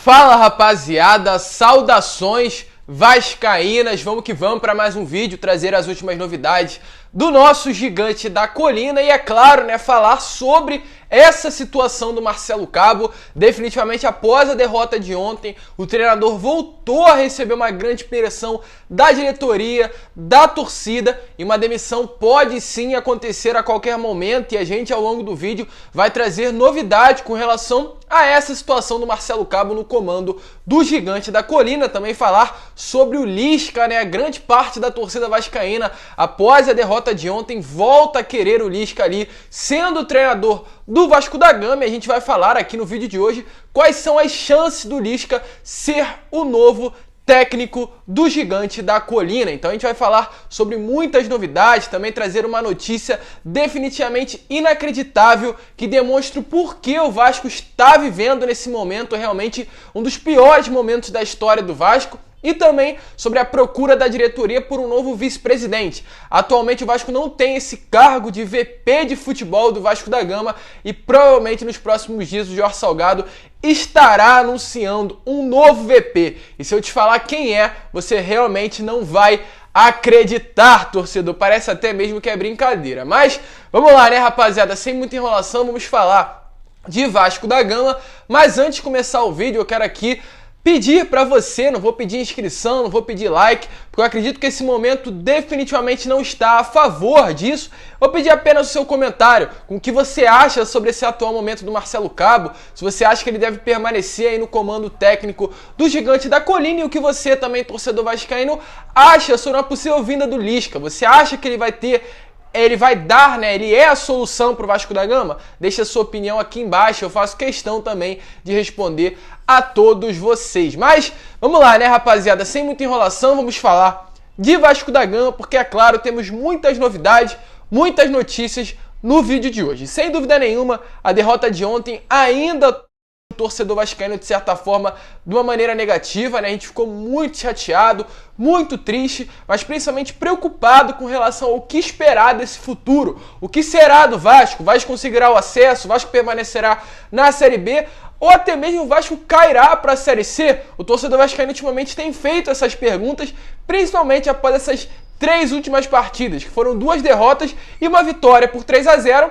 Fala, rapaziada, saudações vascaínas, vamos que vamos para mais um vídeo, trazer as últimas novidades do nosso gigante da colina e, é claro, né, falar sobre essa situação do Marcelo Cabo. Definitivamente, após a derrota de ontem, o treinador voltou a receber uma grande pressão da diretoria, da torcida, e uma demissão pode sim acontecer a qualquer momento, e a gente ao longo do vídeo vai trazer novidade com relação a essa situação do Marcelo Cabo no comando do gigante da colina. Também falar sobre o Lisca, né? Grande parte da torcida vascaína, após a derrota de ontem, volta a querer o Lisca ali sendo o treinador do Vasco da Gama, e a gente vai falar aqui no vídeo de hoje quais são as chances do Lisca ser o novo técnico do gigante da colina. Então a gente vai falar sobre muitas novidades, também trazer uma notícia definitivamente inacreditável que demonstra o porquê o Vasco está vivendo nesse momento realmente um dos piores momentos da história do Vasco. E também sobre a procura da diretoria por um novo vice-presidente. Atualmente o Vasco não tem esse cargo de VP de futebol do Vasco da Gama e provavelmente nos próximos dias o Jorge Salgado estará anunciando um novo VP. E se eu te falar quem é, você realmente não vai acreditar, torcedor. Parece até mesmo que é brincadeira. Mas vamos lá, né, rapaziada? Sem muita enrolação, vamos falar de Vasco da Gama. Mas antes de começar o vídeo, eu quero aqui pedir para você, não vou pedir inscrição, não vou pedir like, porque eu acredito que esse momento definitivamente não está a favor disso. Vou pedir apenas o seu comentário, com o que você acha sobre esse atual momento do Marcelo Cabo, se você acha que ele deve permanecer aí no comando técnico do gigante da colina, e o que você também, torcedor vascaíno, acha sobre uma possível vinda do Lisca. Você acha que ele vai dar, né? Ele é a solução para o Vasco da Gama? Deixa a sua opinião aqui embaixo, eu faço questão também de responder a todos vocês. Mas vamos lá, né, rapaziada? Sem muita enrolação, vamos falar de Vasco da Gama, porque, é claro, temos muitas novidades, muitas notícias no vídeo de hoje. Sem dúvida nenhuma, a derrota de ontem ainda o torcedor vascaíno, de certa forma, de uma maneira negativa, né? A gente ficou muito chateado, muito triste, mas principalmente preocupado com relação ao que esperar desse futuro. O que será do Vasco? O Vasco conseguirá o acesso? O Vasco permanecerá na Série B? Ou até mesmo o Vasco cairá para a Série C? O torcedor vascaíno ultimamente tem feito essas perguntas, principalmente após essas 3 últimas partidas, que foram 2 derrotas e uma vitória por 3-0,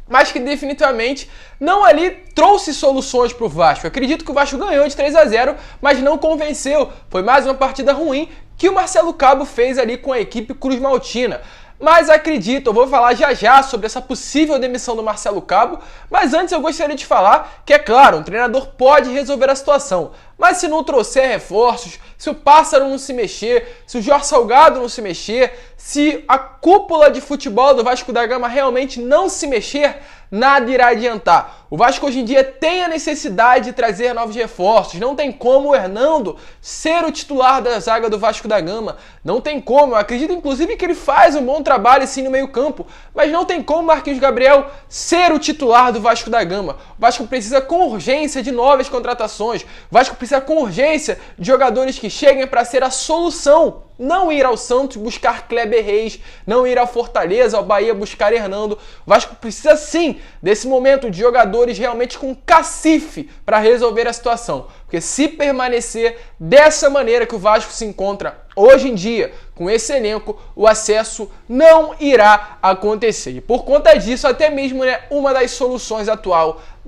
mas que definitivamente não ali trouxe soluções para o Vasco. Eu acredito que o Vasco ganhou de 3-0, mas não convenceu. Foi mais uma partida ruim que o Marcelo Cabo fez ali com a equipe Cruz Maltina. Mas acredito, eu vou falar já já sobre essa possível demissão do Marcelo Cabo, mas antes eu gostaria de falar que, é claro, um treinador pode resolver a situação, mas se não trouxer reforços, se o Pássaro não se mexer, se o Jorge Salgado não se mexer, se a cúpula de futebol do Vasco da Gama realmente não se mexer, nada irá adiantar. O Vasco hoje em dia tem a necessidade de trazer novos reforços. Não tem como o Hernando ser o titular da zaga do Vasco da Gama. Não tem como. Eu acredito inclusive que ele faz um bom trabalho sim no meio campo. Mas não tem como o Marquinhos Gabriel ser o titular do Vasco da Gama. O Vasco precisa com urgência de novas contratações. O Vasco precisa com urgência de jogadores que cheguem para ser a solução. Não ir ao Santos buscar Kleber Reis, não ir ao Fortaleza, ao Bahia buscar Hernando. O Vasco precisa sim desse momento de jogadores realmente com cacife para resolver a situação. Porque se permanecer dessa maneira que o Vasco se encontra hoje em dia, com esse elenco, o acesso não irá acontecer. E por conta disso, até mesmo, né, uma das soluções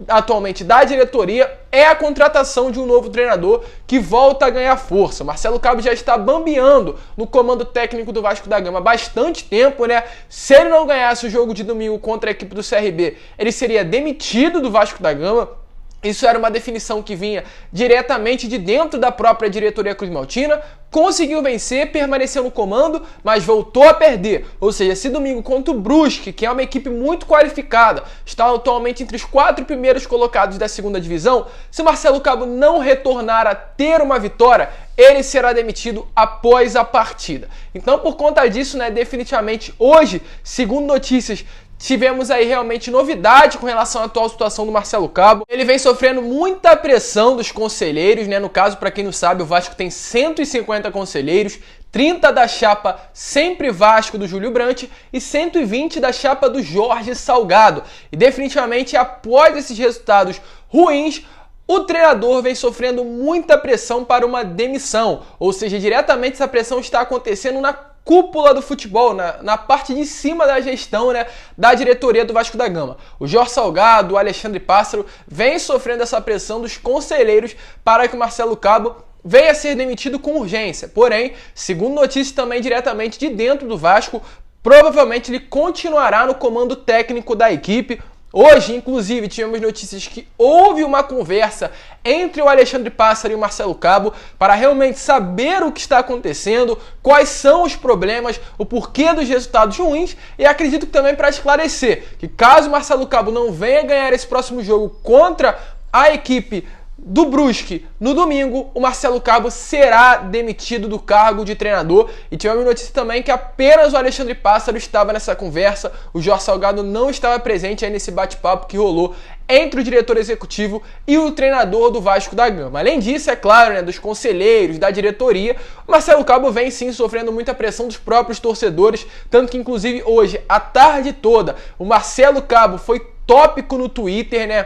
atualmente da diretoria é a contratação de um novo treinador que volta a ganhar força. Marcelo Cabo já está bambeando no comando técnico do Vasco da Gama há bastante tempo, né? Se ele não ganhasse o jogo de domingo contra a equipe do CRB, ele seria demitido do Vasco da Gama. Isso era uma definição que vinha diretamente de dentro da própria diretoria Cruz Maltina. Conseguiu vencer, permaneceu no comando, mas voltou a perder. Ou seja, esse domingo contra o Brusque, que é uma equipe muito qualificada, está atualmente entre os 4 primeiros colocados da segunda divisão, se Marcelo Cabo não retornar a ter uma vitória, ele será demitido após a partida. Então, por conta disso, né, definitivamente hoje, segundo notícias, tivemos aí realmente novidade com relação à atual situação do Marcelo Cabo. Ele vem sofrendo muita pressão dos conselheiros, né? No caso, para quem não sabe, o Vasco tem 150 conselheiros, 30 da chapa Sempre Vasco do Júlio Brandt e 120 da chapa do Jorge Salgado. E definitivamente, após esses resultados ruins, o treinador vem sofrendo muita pressão para uma demissão, ou seja, diretamente essa pressão está acontecendo na cúpula do futebol, na parte de cima da gestão, né, da diretoria do Vasco da Gama. O Jorge Salgado, o Alexandre Pássaro vem sofrendo essa pressão dos conselheiros para que o Marcelo Cabo venha a ser demitido com urgência. Porém, segundo notícias também diretamente de dentro do Vasco, provavelmente ele continuará no comando técnico da equipe. Hoje, inclusive, tivemos notícias que houve uma conversa entre o Alexandre Pássaro e o Marcelo Cabo para realmente saber o que está acontecendo, quais são os problemas, o porquê dos resultados ruins, e acredito que também para esclarecer que caso o Marcelo Cabo não venha ganhar esse próximo jogo contra a equipe do Brusque no domingo, o Marcelo Cabo será demitido do cargo de treinador. E tivemos notícia também que apenas o Alexandre Pássaro estava nessa conversa, o Jorge Salgado não estava presente aí nesse bate-papo que rolou entre o diretor executivo e o treinador do Vasco da Gama. Além disso, é claro, né, dos conselheiros, da diretoria, o Marcelo Cabo vem sim sofrendo muita pressão dos próprios torcedores, tanto que inclusive hoje, a tarde toda, o Marcelo Cabo foi tópico no Twitter, né,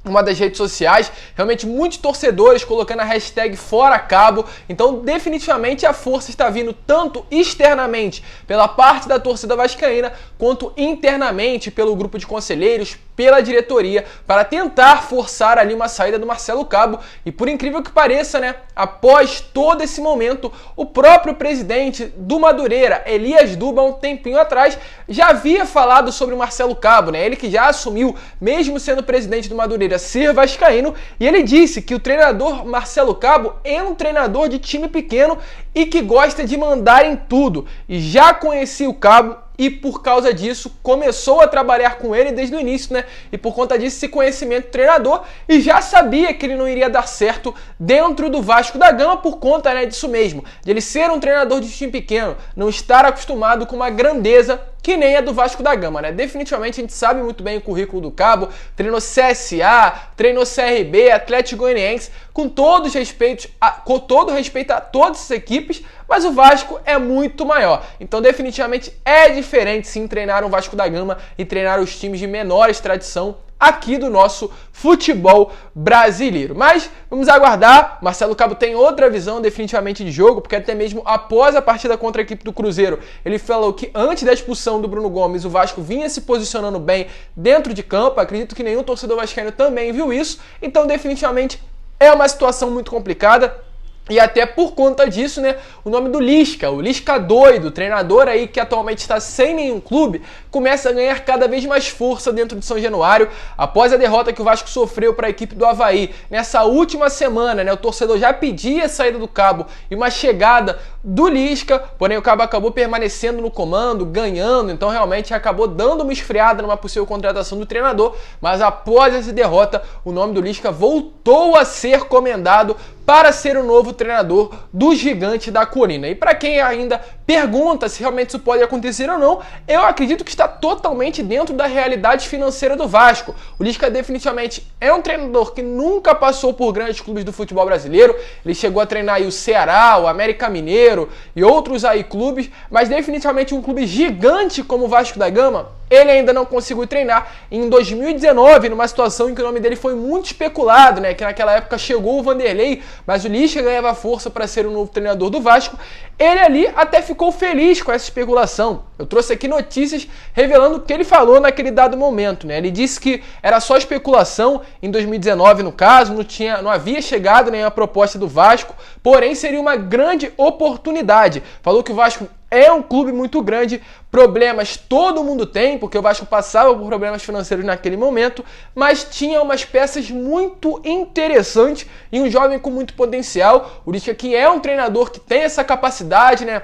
uma das redes sociais, realmente muitos torcedores colocando a hashtag Fora Cabo. Então definitivamente a força está vindo tanto externamente pela parte da torcida vascaína, quanto internamente pelo grupo de conselheiros, pela diretoria, para tentar forçar ali uma saída do Marcelo Cabo. E por incrível que pareça, né, após todo esse momento, o próprio presidente do Madureira, Elias Duba, um tempinho atrás, já havia falado sobre o Marcelo Cabo, né? Ele que já assumiu, mesmo sendo presidente do Madureira, ser vascaíno, e ele disse que o treinador Marcelo Cabo é um treinador de time pequeno e que gosta de mandar em tudo. E já conhecia o Cabo e por causa disso começou a trabalhar com ele desde o início, né? E por conta disso esse conhecimento do treinador, e já sabia que ele não iria dar certo dentro do Vasco da Gama por conta, né, disso mesmo, de ele ser um treinador de time pequeno, não estar acostumado com uma grandeza que nem a do Vasco da Gama, né? Definitivamente a gente sabe muito bem o currículo do Cabo, treinou CSA, treinou CRB, Atlético Goianiense, com todo respeito a todas as equipes, mas o Vasco é muito maior. Então definitivamente é diferente sim treinar um Vasco da Gama e treinar os times de menores tradição aqui do nosso futebol brasileiro. Mas vamos aguardar. Marcelo Cabo tem outra visão definitivamente de jogo, porque até mesmo após a partida contra a equipe do Cruzeiro, ele falou que antes da expulsão do Bruno Gomes, o Vasco vinha se posicionando bem dentro de campo. Acredito que nenhum torcedor vascaíno também viu isso. Então definitivamente é uma situação muito complicada. E até por conta disso, né, o nome do Lisca, o Lisca doido, treinador aí que atualmente está sem nenhum clube, começa a ganhar cada vez mais força dentro de São Januário. Após a derrota que o Vasco sofreu para a equipe do Avaí nessa última semana, né, o torcedor já pedia a saída do Cabo e uma chegada do Lisca, porém o Cabo acabou permanecendo no comando, ganhando, então realmente acabou dando uma esfriada numa possível contratação do treinador, mas após essa derrota, o nome do Lisca voltou a ser comendado para ser o novo treinador do Gigante da Colina. E para quem ainda pergunta se realmente isso pode acontecer ou não, eu acredito que está totalmente dentro da realidade financeira do Vasco. O Lisca definitivamente é um treinador que nunca passou por grandes clubes do futebol brasileiro. Ele chegou a treinar aí o Ceará, o América Mineiro e outros aí clubes, mas definitivamente um clube gigante como o Vasco da Gama, ele ainda não conseguiu treinar. Em 2019, numa situação em que o nome dele foi muito especulado, né? Que naquela época chegou o Vanderlei, mas o Lisca ganhava força para ser o novo treinador do Vasco. Ele ali até ficou feliz com essa especulação. Eu trouxe aqui notícias revelando o que ele falou naquele dado momento, né? Ele disse que era só especulação em 2019, no caso, não havia chegado nenhuma proposta do Vasco, porém seria uma grande oportunidade. Falou que o Vasco é um clube muito grande, problemas todo mundo tem, porque o Vasco passava por problemas financeiros naquele momento, mas tinha umas peças muito interessantes e um jovem com muito potencial. O Lisca, que é um treinador que tem essa capacidade, né?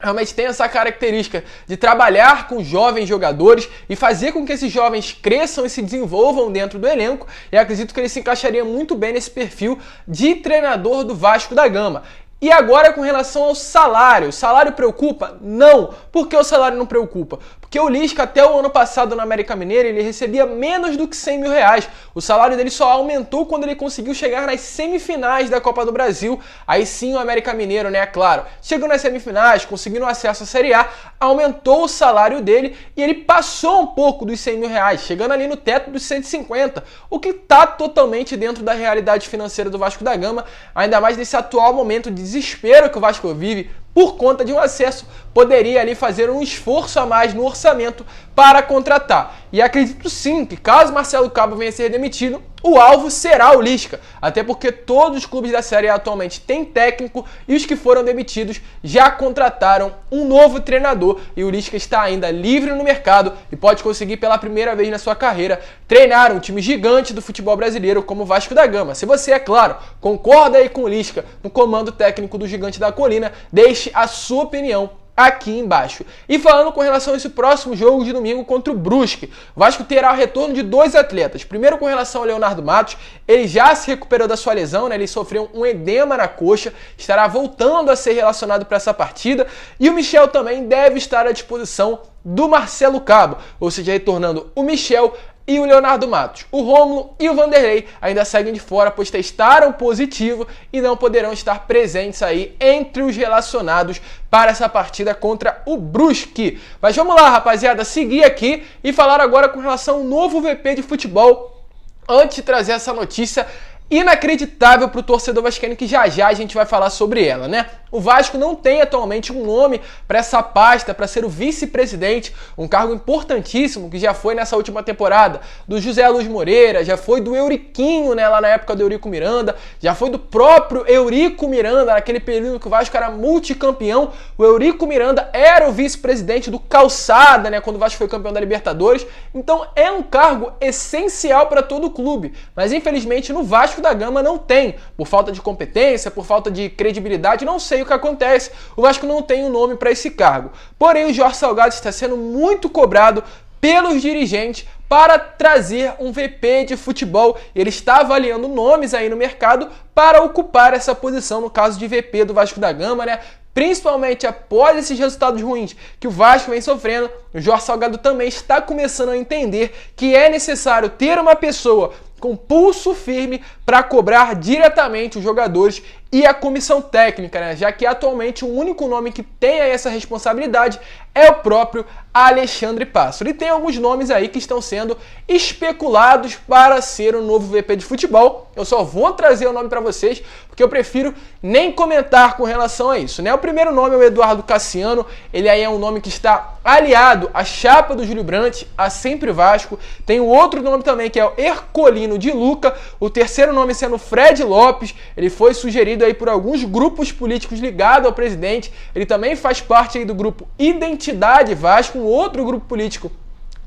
Realmente tem essa característica de trabalhar com jovens jogadores e fazer com que esses jovens cresçam e se desenvolvam dentro do elenco, e acredito que ele se encaixaria muito bem nesse perfil de treinador do Vasco da Gama. E agora com relação ao salário. O salário preocupa? Não. Por que o salário não preocupa? Porque o Lisca, até o ano passado no América Mineiro, ele recebia menos do que 100 mil reais. O salário dele só aumentou quando ele conseguiu chegar nas semifinais da Copa do Brasil. Aí sim o América Mineiro, né, claro, chegou nas semifinais, conseguindo acesso à Série A, aumentou o salário dele e ele passou um pouco dos 100 mil reais, chegando ali no teto dos 150, o que está totalmente dentro da realidade financeira do Vasco da Gama, ainda mais nesse atual momento de desespero que o Vasco vive por conta de um acesso, poderia ali fazer um esforço a mais no orçamento para contratar. E acredito sim que caso Marcelo Cabo venha a ser demitido, o alvo será o Lisca, até porque todos os clubes da Série A atualmente têm técnico e os que foram demitidos já contrataram um novo treinador e o Lisca está ainda livre no mercado e pode conseguir pela primeira vez na sua carreira treinar um time gigante do futebol brasileiro como o Vasco da Gama. Se você, é claro, concorda aí com o Lisca no comando técnico do Gigante da Colina, deixe a sua opinião aqui embaixo. E falando com relação a esse próximo jogo de domingo contra o Brusque, o Vasco terá o retorno de dois atletas. Primeiro, com relação ao Leonardo Matos, ele já se recuperou da sua lesão, né? Ele sofreu um edema na coxa, estará voltando a ser relacionado para essa partida. E o Michel também deve estar à disposição do Marcelo Cabo, ou seja, retornando o Michel e o Leonardo Matos. O Rômulo e o Vanderlei ainda seguem de fora, pois testaram positivo e não poderão estar presentes aí entre os relacionados para essa partida contra o Brusque. Mas vamos lá, rapaziada, seguir aqui e falar agora com relação ao novo VP de futebol, antes de trazer essa notícia inacreditável para o torcedor vascaíno, que já a gente vai falar sobre ela, né? O Vasco não tem atualmente um nome para essa pasta, para ser o vice-presidente, um cargo importantíssimo que já foi nessa última temporada do José Luiz Moreira, já foi do Euriquinho, né, lá na época do Eurico Miranda, já foi do próprio Eurico Miranda, naquele período que o Vasco era multicampeão. O Eurico Miranda era o vice-presidente do Calçada, né, quando o Vasco foi campeão da Libertadores. Então é um cargo essencial para todo o clube, mas infelizmente no Vasco da Gama não tem, por falta de competência, por falta de credibilidade, não sei o que acontece. O Vasco não tem um nome para esse cargo. Porém, o Jorge Salgado está sendo muito cobrado pelos dirigentes para trazer um VP de futebol. Ele está avaliando nomes aí no mercado para ocupar essa posição, no caso de VP do Vasco da Gama, né? Principalmente após esses resultados ruins que o Vasco vem sofrendo, o Jorge Salgado também está começando a entender que é necessário ter uma pessoa com pulso firme para cobrar diretamente os jogadores e a comissão técnica, né? Já que atualmente o único nome que tem essa responsabilidade é o próprio Alexandre Passo. E tem alguns nomes aí que estão sendo especulados para ser o novo VP de futebol. Eu só vou trazer o nome para vocês porque eu prefiro nem comentar com relação a isso, né? O primeiro nome é o Eduardo Cassiano. Ele aí é um nome que está aliado à chapa do Júlio Brandt, a Sempre Vasco. Tem o outro nome também que é o Ercolino de Luca. O terceiro nome sendo Fred Lopes. Ele foi sugerido aí por alguns grupos políticos ligados ao presidente. Ele também faz parte aí do grupo Identidade Vasco, um outro grupo político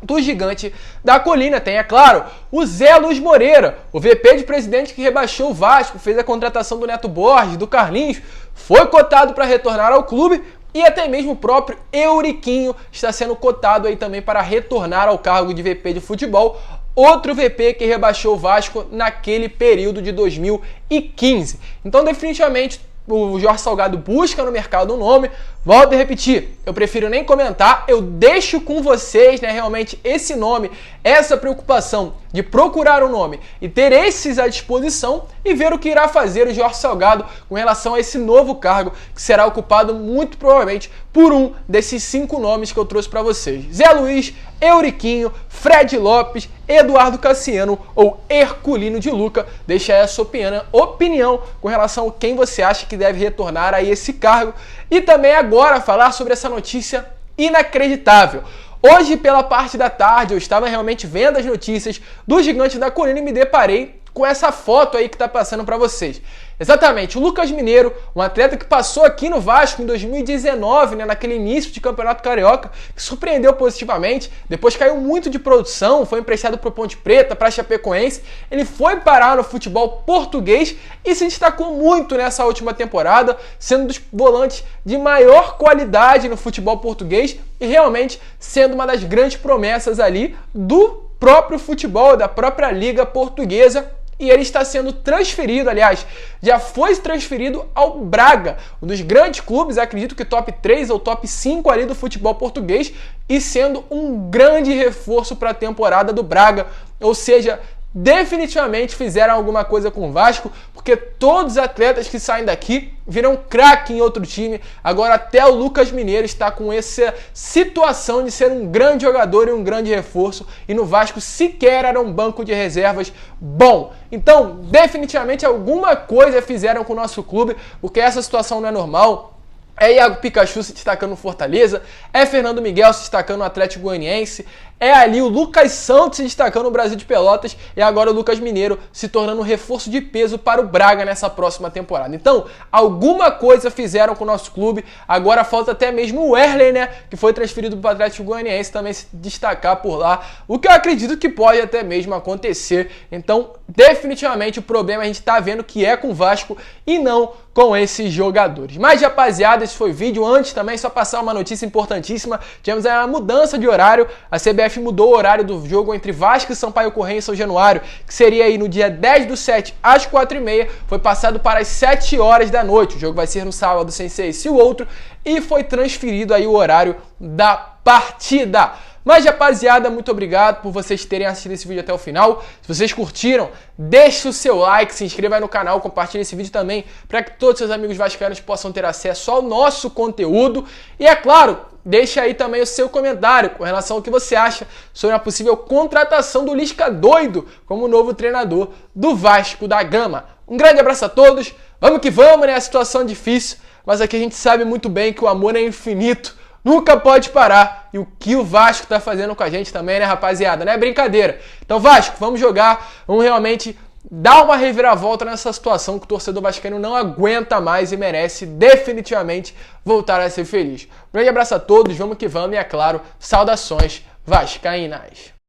do Gigante da Colina. Tem, é claro, o Zé Luiz Moreira, o VP de presidente que rebaixou o Vasco, fez a contratação do Neto Borges, do Carlinhos, foi cotado para retornar ao clube. E até mesmo o próprio Euriquinho está sendo cotado aí também para retornar ao cargo de VP de futebol. Outro VP que rebaixou o Vasco naquele período de 2015. Então, definitivamente, o Jorge Salgado busca no mercado um nome. Volto a repetir, eu prefiro nem comentar, eu deixo com vocês, né, realmente esse nome, essa preocupação de procurar um nome e ter esses à disposição e ver o que irá fazer o Jorge Salgado com relação a esse novo cargo que será ocupado muito provavelmente por um desses 5 nomes que eu trouxe para vocês. Zé Luiz, Euriquinho, Fred Lopes, Eduardo Cassiano ou Herculino de Luca. Deixa aí a sua opinião com relação a quem você acha que deve retornar a esse cargo. E também agora falar sobre essa notícia inacreditável. Hoje, pela parte da tarde, eu estava realmente vendo as notícias do Gigante da Colina e me deparei com essa foto aí que está passando para vocês. Exatamente, o Lucas Mineiro, um atleta que passou aqui no Vasco em 2019, né, naquele início de Campeonato Carioca, que surpreendeu positivamente, depois caiu muito de produção, foi emprestado para o Ponte Preta, para a Chapecoense, ele foi parar no futebol português e se destacou muito nessa última temporada, sendo um dos volantes de maior qualidade no futebol português e realmente sendo uma das grandes promessas ali do próprio futebol, da própria Liga Portuguesa. e ele está sendo transferido, aliás, já foi transferido ao Braga, um dos grandes clubes, acredito que top 3 ou top 5 ali do futebol português, e sendo um grande reforço para a temporada do Braga, ou seja, definitivamente fizeram alguma coisa com o Vasco, porque todos os atletas que saem daqui viram craque em outro time. Agora até o Lucas Mineiro está com essa situação de ser um grande jogador e um grande reforço, e no Vasco sequer era um banco de reservas bom. Então, definitivamente alguma coisa fizeram com o nosso clube, porque essa situação não é normal. É Iago Pikachu se destacando no Fortaleza, é Fernando Miguel se destacando no Atlético Goianiense, é ali o Lucas Santos se destacando no Brasil de Pelotas e agora o Lucas Mineiro se tornando um reforço de peso para o Braga nessa próxima temporada. Então, alguma coisa fizeram com o nosso clube, agora falta até mesmo o Wesley, né, que foi transferido para o Atlético Goianiense, também se destacar por lá, o que eu acredito que pode até mesmo acontecer. Então, definitivamente o problema a gente está vendo que é com o Vasco e não com esses jogadores. Mas, rapaziada, esse foi o vídeo. Antes também, só passar uma notícia importantíssima, tivemos aí uma mudança de horário, a CBF mudou o horário do jogo entre Vasco e Sampaio Corrêa em São Januário, que seria aí no dia 10/7 às 4h30, foi passado para as 7 horas da noite. O jogo vai ser no sábado sem ser esse o outro, e foi transferido aí o horário da partida. Mas, rapaziada, muito obrigado por vocês terem assistido esse vídeo até o final. Se vocês curtiram, deixe o seu like, se inscreva aí no canal, compartilhe esse vídeo também para que todos os seus amigos vascaínos possam ter acesso ao nosso conteúdo. E, é claro, deixe aí também o seu comentário com relação ao que você acha sobre a possível contratação do Lisca doido como novo treinador do Vasco da Gama. Um grande abraço a todos, vamos que vamos, né? A situação é difícil, mas aqui a gente sabe muito bem que o amor é infinito, nunca pode parar. E o que o Vasco tá fazendo com a gente também, né, rapaziada? Não é brincadeira. Então, Vasco, vamos jogar, vamos realmente dar uma reviravolta nessa situação que o torcedor vascaíno não aguenta mais e merece definitivamente voltar a ser feliz. Um grande abraço a todos, vamos que vamos e, é claro, saudações vascaínas.